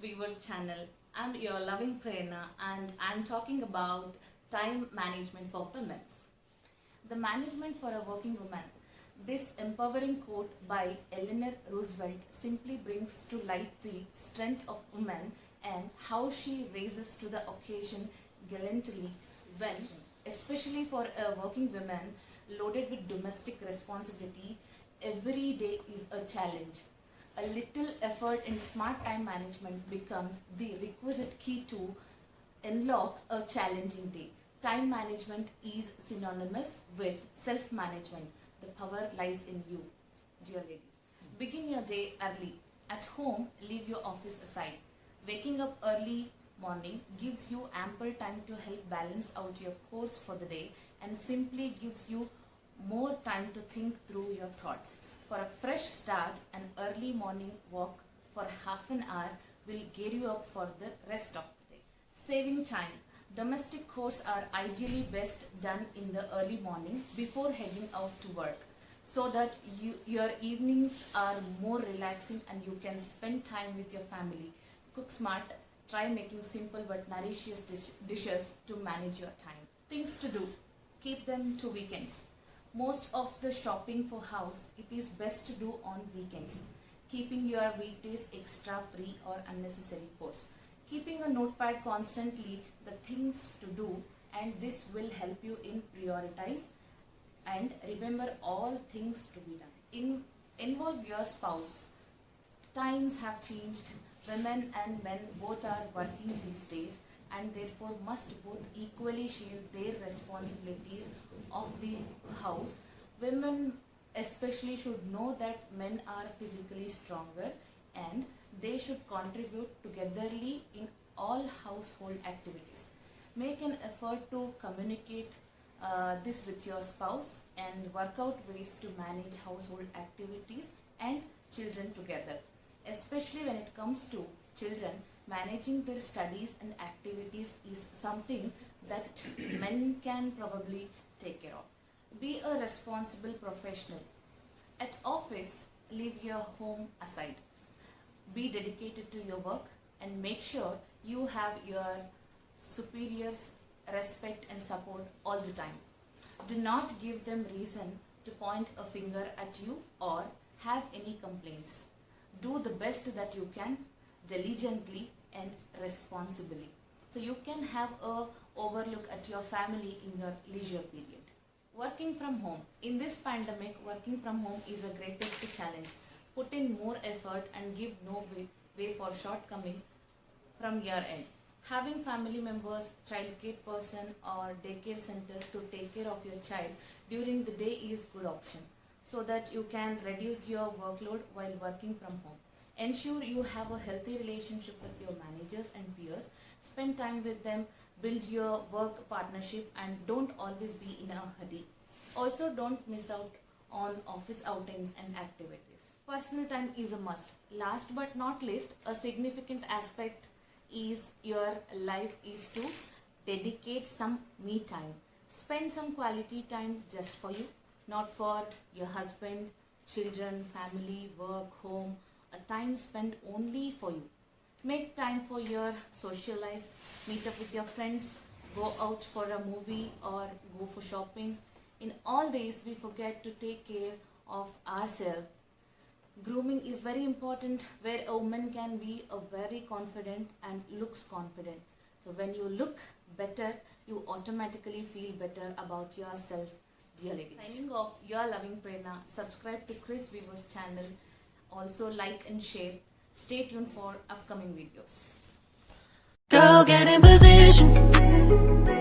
Viewers channel. I'm your loving Prerna and I'm talking about time management for women. The management for a working woman. This empowering quote by Eleanor Roosevelt simply brings to light the strength of women and how she raises to the occasion gallantly when, especially for a working woman loaded with domestic responsibility, every day is a challenge. A little effort in smart time management becomes the requisite key to unlock a challenging day. Time management is synonymous with self-management. The power lies in you, dear ladies. Begin your day early. At home, leave your office aside. Waking up early morning gives you ample time to help balance out your course for the day and simply gives you more time to think through your thoughts. For a fresh start, an early morning walk for half an hour will gear you up for the rest of the day. Saving time. Domestic chores are ideally best done in the early morning before heading out to work so that your evenings are more relaxing and you can spend time with your family. Cook smart. Try making simple but nutritious dishes to manage your time. Things to do. Keep them to weekends. Most of the shopping for house, it is best to do on weekends, keeping your weekdays extra free or unnecessary chores. Keeping a notepad constantly the things to do, and this will help you in prioritize and remember all things to be done. Involve your spouse. Times have changed. Women and men both are working these days and therefore must both equally share their responsibilities of the house. Women especially should know that men are physically stronger and they should contribute togetherly in all household activities. Make an effort to communicate this with your spouse and work out ways to manage household activities and children together. Especially when it comes to children, managing their studies and activities is something that men can probably take care of. Be a responsible professional. At office, leave your home aside. Be dedicated to your work and make sure you have your superiors' respect and support all the time. Do not give them reason to point a finger at you or have any complaints. Do the best that you can, diligently and responsibly, so you can have a overlook at your family in your leisure period. Working from home. In this pandemic, working from home is the greatest challenge. Put in more effort and give no way for shortcoming from your end. Having family members, childcare person or daycare center to take care of your child during the day is good option so that you can reduce your workload while working from home. Ensure you have a healthy relationship with your managers and peers. Spend time with them, build your work partnership and don't always be in a hurry. Also, don't miss out on office outings and activities. Personal time is a must. Last but not least, a significant aspect is your life is to dedicate some me time. Spend some quality time just for you, not for your husband, children, family, work, home. A time spent only for you. Make time for your social life. Meet up with your friends. Go out for a movie or go for shopping. In all days, we forget to take care of ourselves. Grooming is very important where a woman can be a very confident and looks confident. So when you look better, you automatically feel better about yourself, dear ladies. Signing off, your loving Prerna. Subscribe to Chris Viewers channel. Also like and share. Stay tuned for upcoming videos. Girl, get in position.